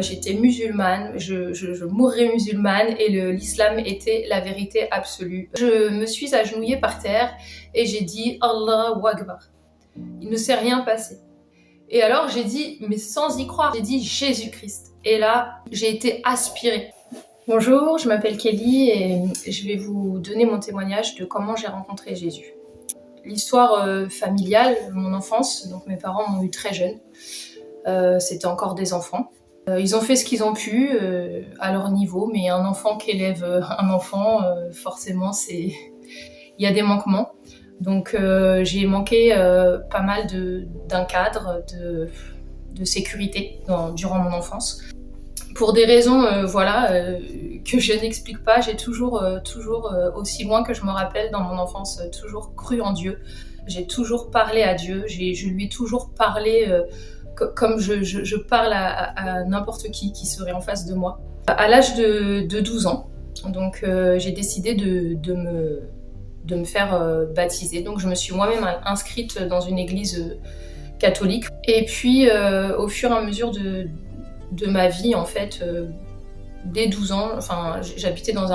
J'étais musulmane, je mourrais musulmane et l'islam était la vérité absolue. Je me suis agenouillée par terre et j'ai dit Allahu Akbar. Il ne s'est rien passé. Et alors j'ai dit, mais sans y croire, j'ai dit Jésus-Christ. Et là, j'ai été aspirée. Bonjour, je m'appelle Kelly et je vais vous donner mon témoignage de comment j'ai rencontré Jésus. L'histoire familiale, mon enfance, donc mes parents m'ont eu très jeune. C'était encore des enfants. Ils ont fait ce qu'ils ont pu à leur niveau, mais un enfant qui élève un enfant, forcément, il y a des manquements. Donc j'ai manqué pas mal d'un cadre de sécurité durant mon enfance. Pour des raisons que je n'explique pas, j'ai toujours aussi loin que je me rappelle dans mon enfance, toujours cru en Dieu. J'ai toujours parlé à Dieu, je lui ai toujours parlé comme je parle à n'importe qui serait en face de moi. À l'âge de 12 ans, donc j'ai décidé de me faire baptiser. Donc je me suis moi-même inscrite dans une église catholique. Et puis au fur et à mesure de ma vie, en fait, dès 12 ans, enfin, j'habitais dans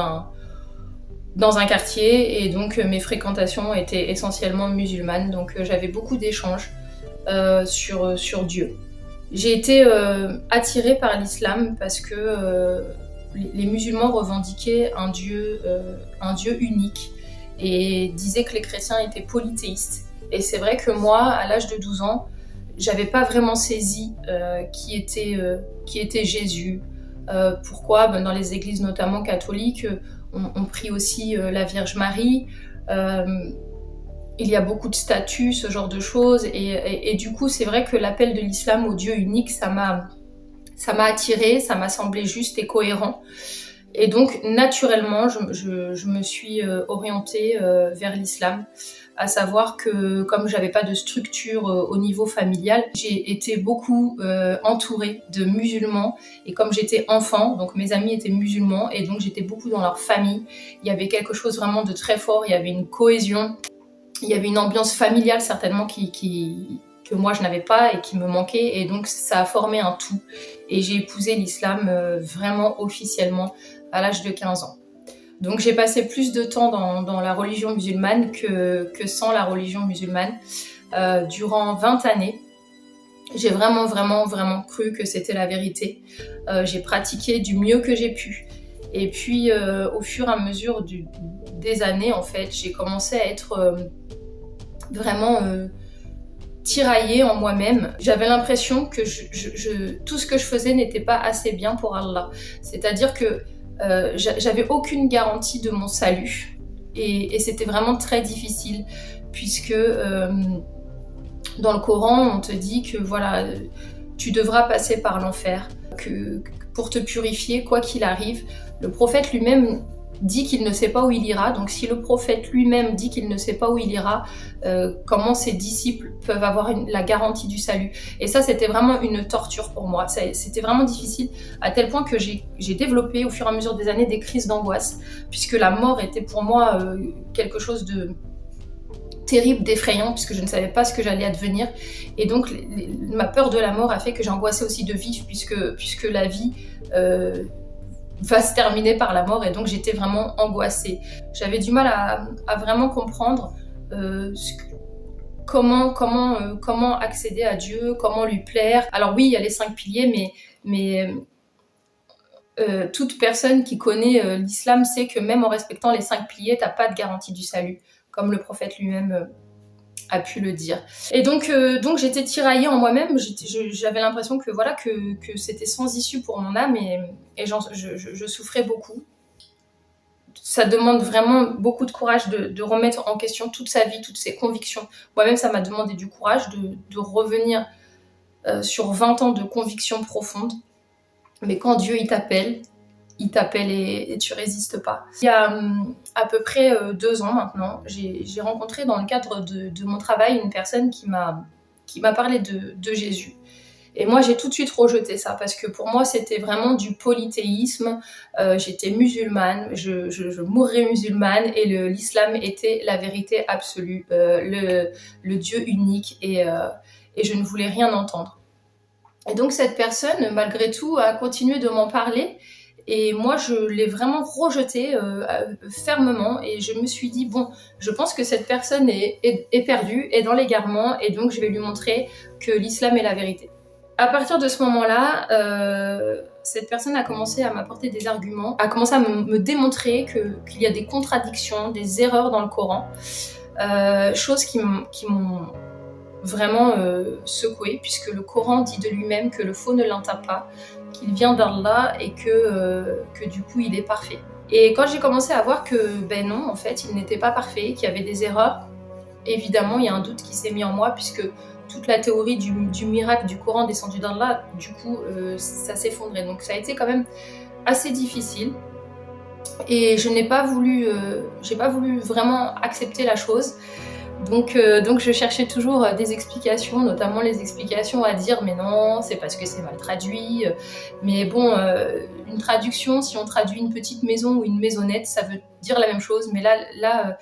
un quartier et donc mes fréquentations étaient essentiellement musulmanes. Donc j'avais beaucoup d'échanges sur Dieu. J'ai été attirée par l'islam parce que les musulmans revendiquaient un Dieu unique et disaient que les chrétiens étaient polythéistes. Et c'est vrai que moi, à l'âge de 12 ans, j'avais pas vraiment saisi qui était Jésus. Pourquoi ? Dans les églises notamment catholiques, on prie aussi la Vierge Marie. Il y a beaucoup de statues, ce genre de choses, et du coup c'est vrai que l'appel de l'islam au Dieu unique, ça m'a attirée, ça m'a semblé juste et cohérent. Et donc naturellement je me suis orientée vers l'islam, à savoir que comme j'avais pas de structure au niveau familial, j'ai été beaucoup entourée de musulmans, et comme j'étais enfant, donc mes amis étaient musulmans et donc j'étais beaucoup dans leur famille. Il y avait quelque chose vraiment de très fort, il y avait une cohésion. Il y avait une ambiance familiale certainement que moi je n'avais pas et qui me manquait, et donc ça a formé un tout. Et j'ai épousé l'islam vraiment officiellement à l'âge de 15 ans. Donc j'ai passé plus de temps dans la religion musulmane que sans la religion musulmane. Durant 20 années, j'ai vraiment cru que c'était la vérité. J'ai pratiqué du mieux que j'ai pu. Et puis au fur et à mesure des années, en fait, j'ai commencé à être vraiment tiraillée en moi-même. J'avais l'impression que tout ce que je faisais n'était pas assez bien pour Allah. C'est-à-dire que j'avais aucune garantie de mon salut. Et c'était vraiment très difficile, puisque dans le Coran, on te dit que voilà, tu devras passer par l'enfer, que pour te purifier, quoi qu'il arrive. Le prophète lui-même dit qu'il ne sait pas où il ira. Donc si le prophète lui-même dit qu'il ne sait pas où il ira, comment ses disciples peuvent avoir la garantie du salut? Et ça, c'était vraiment une torture pour moi. C'était vraiment difficile, à tel point que j'ai développé au fur et à mesure des années des crises d'angoisse, puisque la mort était pour moi quelque chose de terrible, d'effrayant, puisque je ne savais pas ce que j'allais advenir. Et donc ma peur de la mort a fait que j'ai angoissé aussi de vivre, puisque la vie va se terminer par la mort, et donc j'étais vraiment angoissée. J'avais du mal à vraiment comprendre comment accéder à Dieu, comment lui plaire. Alors oui, il y a les 5 piliers, mais toute personne qui connaît l'islam sait que même en respectant les 5 piliers, t'as pas de garantie du salut, comme le prophète lui-même a pu le dire. Et donc j'étais tiraillée en moi-même. J'avais l'impression que voilà que c'était sans issue pour mon âme, et je souffrais beaucoup. Ça demande vraiment beaucoup de courage de remettre en question toute sa vie, toutes ses convictions. Moi-même, ça m'a demandé du courage de revenir sur 20 ans de convictions profondes. Mais quand Dieu il t'appelle et tu résistes pas. Il y a à peu près 2 ans maintenant, j'ai rencontré dans le cadre de mon travail une personne qui m'a parlé de Jésus. Et moi, j'ai tout de suite rejeté ça, parce que pour moi, c'était vraiment du polythéisme. J'étais musulmane, je mourrais musulmane, et l'islam était la vérité absolue, le Dieu unique, et je ne voulais rien entendre. Et donc cette personne, malgré tout, a continué de m'en parler. Et moi, je l'ai vraiment rejeté fermement. Et je me suis dit, bon, je pense que cette personne est perdue, est dans l'égarement. Et donc, je vais lui montrer que l'islam est la vérité. À partir de ce moment-là, cette personne a commencé à m'apporter des arguments, a commencé à me démontrer qu'il y a des contradictions, des erreurs dans le Coran. Choses qui m'ont vraiment secouée, puisque le Coran dit de lui-même que le faux ne l'entame pas, qu'il vient d'Allah et que du coup il est parfait. Et quand j'ai commencé à voir que ben non, en fait, il n'était pas parfait, qu'il y avait des erreurs, évidemment, il y a un doute qui s'est mis en moi, puisque toute la théorie du miracle du Coran descendu d'Allah, du coup, ça s'effondrait. Donc ça a été quand même assez difficile. Et je n'ai pas voulu, j'ai pas voulu vraiment accepter la chose. Donc je cherchais toujours des explications, notamment les explications à dire mais non, c'est parce que c'est mal traduit. Mais bon, une traduction, si on traduit une petite maison ou une maisonnette, ça veut dire la même chose. Mais là,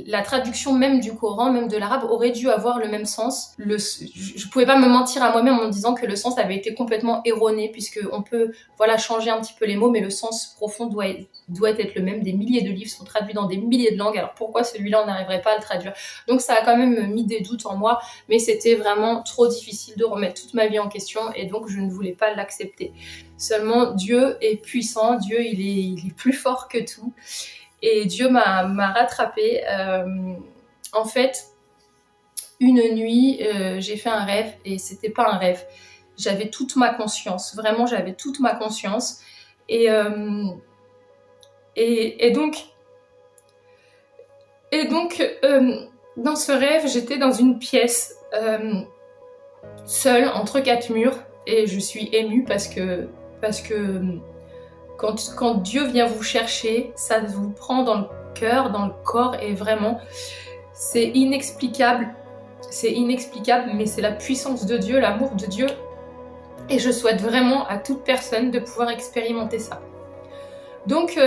la traduction même du Coran, même de l'arabe, aurait dû avoir le même sens. Je pouvais pas me mentir à moi-même en me disant que le sens avait été complètement erroné, puisque on peut changer un petit peu les mots, mais le sens profond doit être le même. Des milliers de livres sont traduits dans des milliers de langues, alors pourquoi celui-là on n'arriverait pas à le traduire? Donc ça a quand même mis des doutes en moi, mais c'était vraiment trop difficile de remettre toute ma vie en question, et donc je ne voulais pas l'accepter. Seulement Dieu est puissant, Dieu il est plus fort que tout, et Dieu m'a rattrapée. En fait, une nuit, j'ai fait un rêve, et c'était pas un rêve. J'avais toute ma conscience, vraiment j'avais toute ma conscience, et donc dans ce rêve, j'étais dans une pièce seule entre quatre murs, et je suis émue parce que quand Dieu vient vous chercher, ça vous prend dans le cœur, dans le corps, et vraiment c'est inexplicable, mais c'est la puissance de Dieu, l'amour de Dieu, et je souhaite vraiment à toute personne de pouvoir expérimenter ça. Donc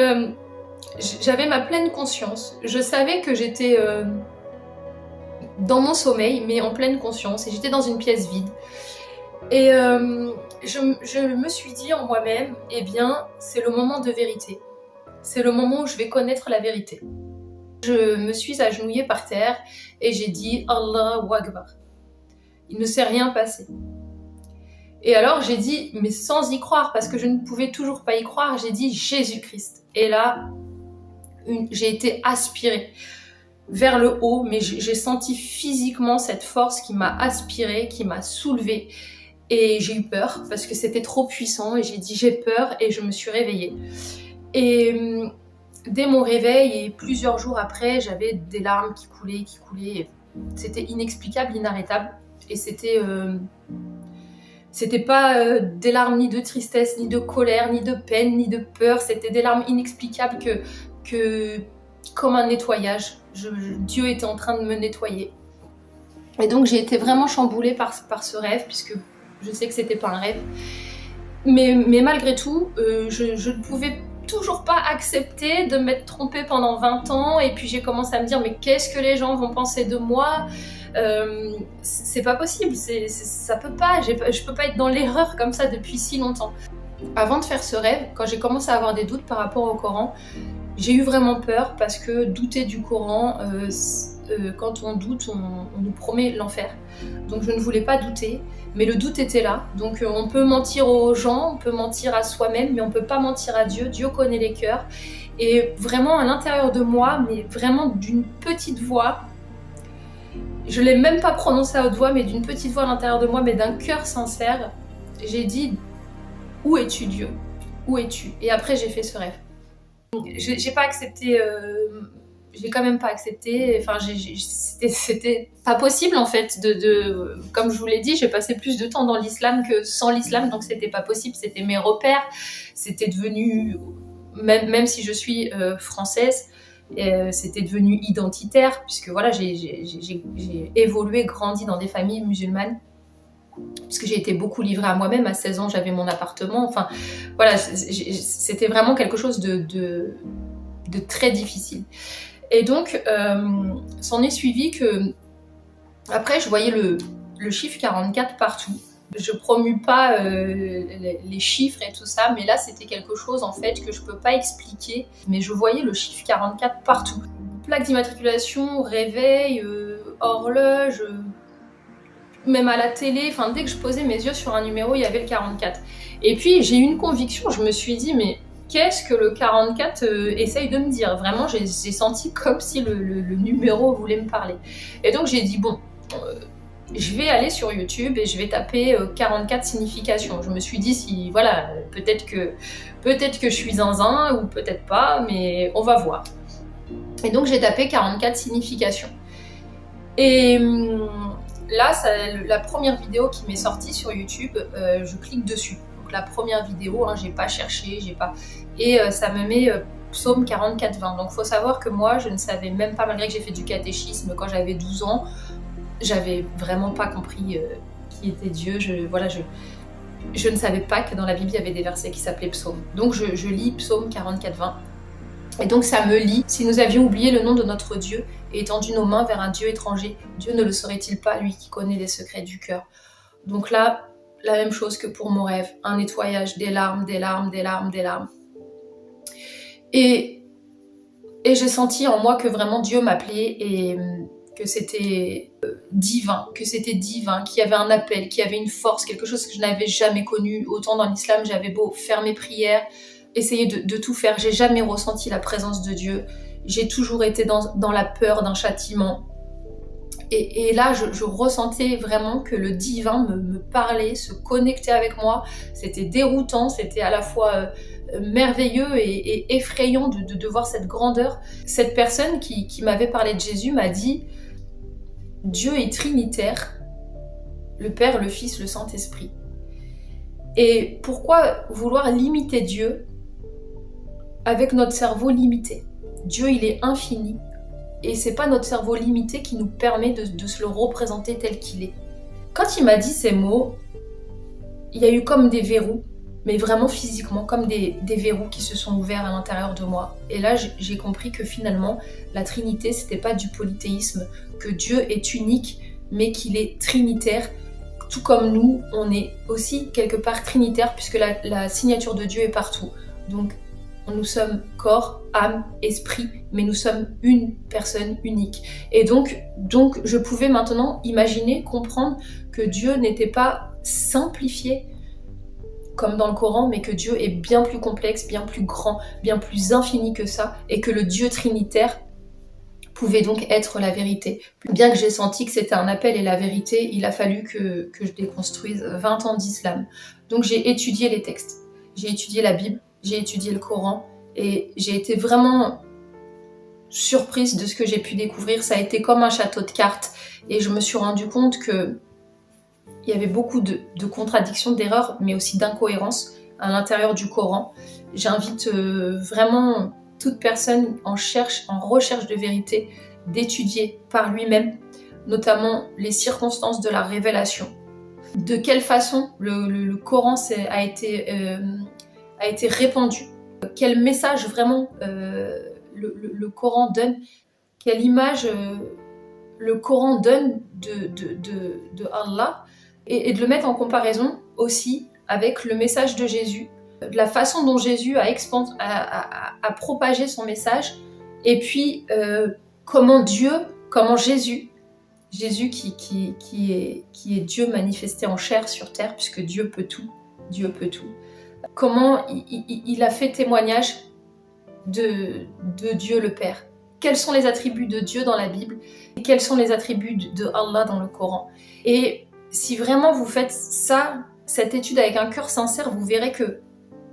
j'avais ma pleine conscience, je savais que j'étais dans mon sommeil, mais en pleine conscience, et j'étais dans une pièce vide. Et je me suis dit en moi-même, eh bien, c'est le moment de vérité. C'est le moment où je vais connaître la vérité. Je me suis agenouillée par terre et j'ai dit Allahu Akbar. Il ne s'est rien passé. Et alors j'ai dit, mais sans y croire, parce que je ne pouvais toujours pas y croire, j'ai dit Jésus-Christ. Et là, j'ai été aspirée vers le haut, mais j'ai senti physiquement cette force qui m'a aspirée, qui m'a soulevée. Et j'ai eu peur, parce que c'était trop puissant, et j'ai dit j'ai peur, et je me suis réveillée. Et dès mon réveil, et plusieurs jours après, j'avais des larmes qui coulaient. C'était inexplicable, inarrêtable. Et c'était pas des larmes ni de tristesse, ni de colère, ni de peine, ni de peur. C'était des larmes inexplicables que comme un nettoyage. Dieu était en train de me nettoyer. Et donc j'ai été vraiment chamboulée par ce rêve, puisque je sais que c'était pas un rêve. Mais malgré tout, je ne pouvais toujours pas accepter de m'être trompée pendant 20 ans. Et puis j'ai commencé à me dire, mais qu'est-ce que les gens vont penser de moi ? C'est pas possible, ça peut pas, je peux pas être dans l'erreur comme ça depuis si longtemps. Avant de faire ce rêve, quand j'ai commencé à avoir des doutes par rapport au Coran, j'ai eu vraiment peur, parce que douter du Coran, quand on doute, on nous promet l'enfer. Donc je ne voulais pas douter, mais le doute était là. Donc on peut mentir aux gens, on peut mentir à soi-même, mais on peut pas mentir à Dieu. Dieu connaît les cœurs. Et vraiment à l'intérieur de moi, mais vraiment d'une petite voix, je l'ai même pas prononcé à haute voix, mais d'une petite voix à l'intérieur de moi, mais d'un cœur sincère, j'ai dit « Où es-tu Dieu ? Où es-tu » Et après j'ai fait ce rêve. J'ai pas accepté, j'ai quand même pas accepté, enfin c'était pas possible en fait, comme je vous l'ai dit, j'ai passé plus de temps dans l'islam que sans l'islam, donc c'était pas possible, c'était mes repères, c'était devenu, même si je suis française, c'était devenu identitaire, puisque voilà, j'ai évolué, grandi dans des familles musulmanes, puisque j'ai été beaucoup livrée à moi-même. À 16 ans, j'avais mon appartement. Enfin, voilà, c'était vraiment quelque chose de très difficile. Et donc, s'en est suivi que, après, je voyais le chiffre 44 partout. Je promue pas les chiffres et tout ça, mais là c'était quelque chose en fait que je peux pas expliquer. Mais je voyais le chiffre 44 partout. Plaque d'immatriculation, réveil, horloge, même à la télé. Enfin, dès que je posais mes yeux sur un numéro, il y avait le 44. Et puis j'ai eu une conviction, je me suis dit mais qu'est-ce que le 44 essaye de me dire? Vraiment, j'ai senti comme si le numéro voulait me parler. Et donc j'ai dit bon, je vais aller sur YouTube et je vais taper 44 significations. Je me suis dit si voilà, peut-être que je suis zinzin ou peut-être pas, mais on va voir. Et donc j'ai tapé 44 significations. Et là, la première vidéo qui m'est sortie sur YouTube, je clique dessus. Donc la première vidéo, j'ai pas cherché, et ça me met Psaume 44-20. Donc faut savoir que moi, je ne savais même pas, malgré que j'ai fait du catéchisme quand j'avais 12 ans, j'avais vraiment pas compris qui était Dieu. Je ne savais pas que dans la Bible, il y avait des versets qui s'appelaient Psaume. Donc je lis Psaume 44-20. Et donc ça me lit: si nous avions oublié le nom de notre Dieu et étendu nos mains vers un Dieu étranger, Dieu ne le saurait-il pas, lui qui connaît les secrets du cœur? Donc là, la même chose que pour mon rêve, un nettoyage, des larmes, des larmes, des larmes, des larmes. Et j'ai senti en moi que vraiment Dieu m'appelait et que c'était divin, qu'il y avait un appel, qu'il y avait une force, quelque chose que je n'avais jamais connu. Autant dans l'islam, j'avais beau faire mes prières, essayer de tout faire, j'ai jamais ressenti la présence de Dieu. J'ai toujours été dans la peur d'un châtiment. Et là, je ressentais vraiment que le divin me parlait, se connectait avec moi. C'était déroutant, c'était à la fois merveilleux et effrayant de voir cette grandeur. Cette personne qui m'avait parlé de Jésus m'a dit: Dieu est trinitaire, le Père, le Fils, le Saint-Esprit. Et pourquoi vouloir limiter Dieu avec notre cerveau limité? Dieu, il est infini. Et c'est pas notre cerveau limité qui nous permet de se le représenter tel qu'il est. Quand il m'a dit ces mots, il y a eu comme des verrous, mais vraiment physiquement, comme des verrous qui se sont ouverts à l'intérieur de moi. Et là, j'ai compris que finalement, la Trinité, c'était pas du polythéisme, que Dieu est unique, mais qu'il est trinitaire. Tout comme nous, on est aussi quelque part trinitaire, puisque la signature de Dieu est partout. Donc, nous sommes corps, âme, esprit, mais nous sommes une personne unique. Et donc je pouvais maintenant imaginer, comprendre que Dieu n'était pas simplifié comme dans le Coran, mais que Dieu est bien plus complexe, bien plus grand, bien plus infini que ça, et que le Dieu trinitaire pouvait donc être la vérité. Bien que j'ai senti que c'était un appel et la vérité, il a fallu que je déconstruise 20 ans d'islam. Donc j'ai étudié les textes, j'ai étudié la Bible, j'ai étudié le Coran et j'ai été vraiment surprise de ce que j'ai pu découvrir. Ça a été comme un château de cartes et je me suis rendu compte qu'il y avait beaucoup de contradictions, d'erreurs, mais aussi d'incohérences à l'intérieur du Coran. J'invite vraiment toute personne en recherche de vérité d'étudier par lui-même, notamment les circonstances de la révélation. De quelle façon le Coran a été répandu, quel message vraiment le Coran donne, quelle image le Coran donne de Allah, et de le mettre en comparaison aussi avec le message de Jésus, de la façon dont Jésus a propagé son message, et puis comment Jésus qui est Dieu manifesté en chair sur terre, puisque Dieu peut tout, comment il a fait témoignage de Dieu le Père. Quels sont les attributs de Dieu dans la Bible et quels sont les attributs de Allah dans le Coran. Et si vraiment vous faites cette étude avec un cœur sincère, vous verrez que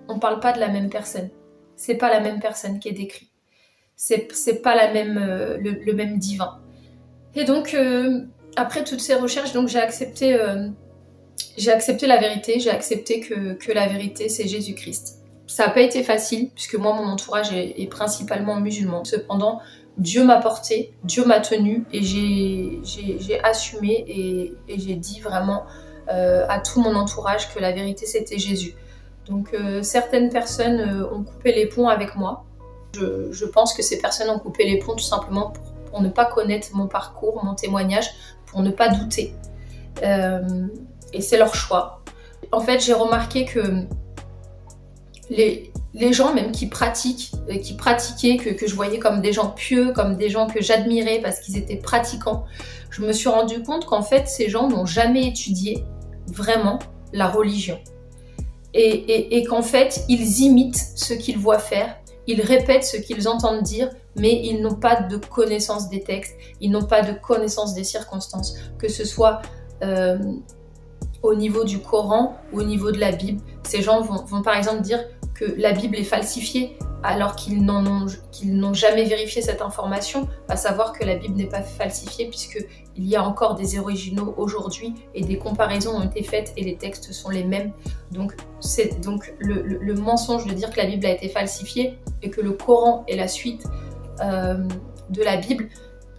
on parle pas de la même personne. C'est pas la même personne qui est décrite. C'est pas le même divin. Et donc après toutes ces recherches, donc j'ai accepté la vérité, j'ai accepté que la vérité c'est Jésus-Christ. Ça n'a pas été facile, puisque moi mon entourage est principalement musulman. Cependant, Dieu m'a porté, Dieu m'a tenu, et j'ai assumé et j'ai dit vraiment à tout mon entourage que la vérité c'était Jésus. Donc certaines personnes ont coupé les ponts avec moi. Je pense que ces personnes ont coupé les ponts tout simplement pour ne pas connaître mon parcours, mon témoignage, pour ne pas douter. et c'est leur choix. En fait, j'ai remarqué que les gens même qui pratiquaient, que je voyais comme des gens pieux, comme des gens que j'admirais parce qu'ils étaient pratiquants, je me suis rendu compte qu'en fait, ces gens n'ont jamais étudié vraiment la religion. Et qu'en fait, ils imitent ce qu'ils voient faire, ils répètent ce qu'ils entendent dire, mais ils n'ont pas de connaissance des textes, ils n'ont pas de connaissance des circonstances, que ce soit au niveau du Coran ou au niveau de la Bible. Ces gens vont par exemple dire que la Bible est falsifiée alors qu'ils n'ont jamais vérifié cette information, à savoir que la Bible n'est pas falsifiée puisqu'il y a encore des originaux aujourd'hui et des comparaisons ont été faites et les textes sont les mêmes. Donc c'est donc le mensonge de dire que la Bible a été falsifiée et que le Coran est la suite de la Bible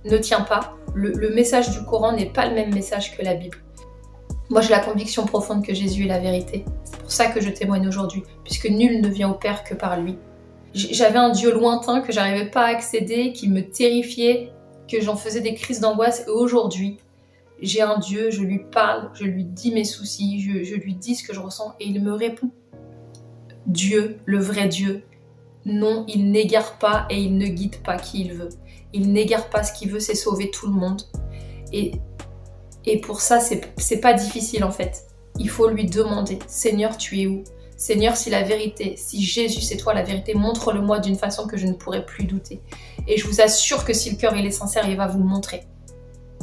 ne tient pas. Le message du Coran n'est pas le même message que la Bible. Moi, j'ai la conviction profonde que Jésus est la vérité. C'est pour ça que je témoigne aujourd'hui, puisque nul ne vient au Père que par lui. J'avais un Dieu lointain que j'arrivais pas à accéder, qui me terrifiait, que j'en faisais des crises d'angoisse. Et aujourd'hui, j'ai un Dieu, je lui parle, je lui dis mes soucis, je lui dis ce que je ressens et il me répond. Dieu, le vrai Dieu, non, il n'égare pas et il ne guide pas qui il veut. Il n'égare pas, ce qu'il veut, c'est sauver tout le monde. Et pour ça, c'est pas difficile en fait. Il faut lui demander, Seigneur, tu es où ? Seigneur, si la vérité, si Jésus c'est toi la vérité, montre-le-moi d'une façon que je ne pourrai plus douter. Et je vous assure que si le cœur il est sincère, il va vous le montrer.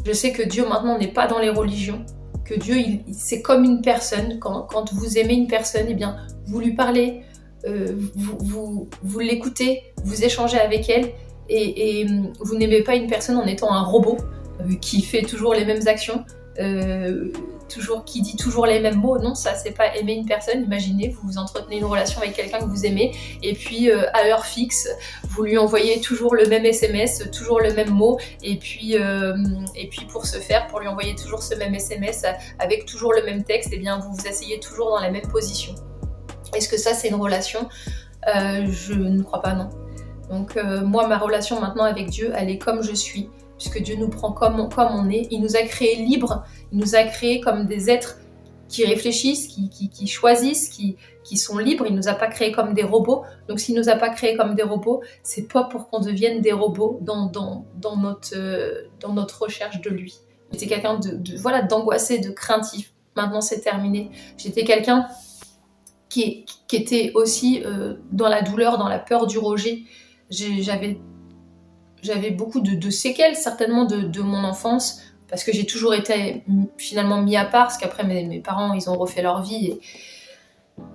Je sais que Dieu maintenant n'est pas dans les religions, que Dieu c'est comme une personne. Quand vous aimez une personne, eh bien vous lui parlez, vous l'écoutez, vous échangez avec elle et vous n'aimez pas une personne en étant un robot qui fait toujours les mêmes actions, qui dit toujours les mêmes mots. Non, ça c'est pas aimer une personne. Imaginez, vous entretenez une relation avec quelqu'un que vous aimez et puis à heure fixe, vous lui envoyez toujours le même SMS, toujours le même mot et puis pour lui envoyer toujours ce même SMS avec toujours le même texte, eh bien vous vous asseyez toujours dans la même position. Est-ce que ça c'est une relation ? Je ne crois pas, non. Donc moi, ma relation maintenant avec Dieu, elle est comme je suis, puisque Dieu nous prend comme on est. Il nous a créés libres, il nous a créés comme des êtres qui réfléchissent, qui choisissent, qui sont libres. Il ne nous a pas créés comme des robots. Donc s'il ne nous a pas créés comme des robots, c'est pas pour qu'on devienne des robots dans notre recherche de lui. J'étais quelqu'un d'angoissé, de craintif. Maintenant c'est terminé. J'étais quelqu'un qui était aussi dans la douleur, dans la peur du rejet. J'avais beaucoup de séquelles, certainement, de mon enfance, parce que j'ai toujours été finalement mis à part, parce qu'après mes parents, ils ont refait leur vie.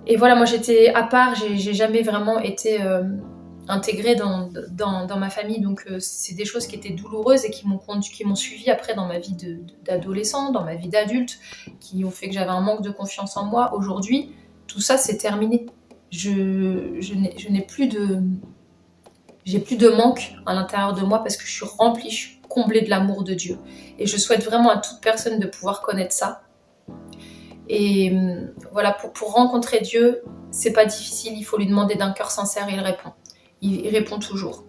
Et voilà, moi j'étais à part, j'ai jamais vraiment été intégrée dans ma famille, donc c'est des choses qui étaient douloureuses et qui m'ont suivi après dans ma vie d'adolescent, dans ma vie d'adulte, qui ont fait que j'avais un manque de confiance en moi. Aujourd'hui, tout ça c'est terminé. J'ai plus de manque à l'intérieur de moi parce que je suis remplie, je suis comblée de l'amour de Dieu. Et je souhaite vraiment à toute personne de pouvoir connaître ça. Et voilà, pour rencontrer Dieu, c'est pas difficile, il faut lui demander d'un cœur sincère et il répond. Il répond toujours.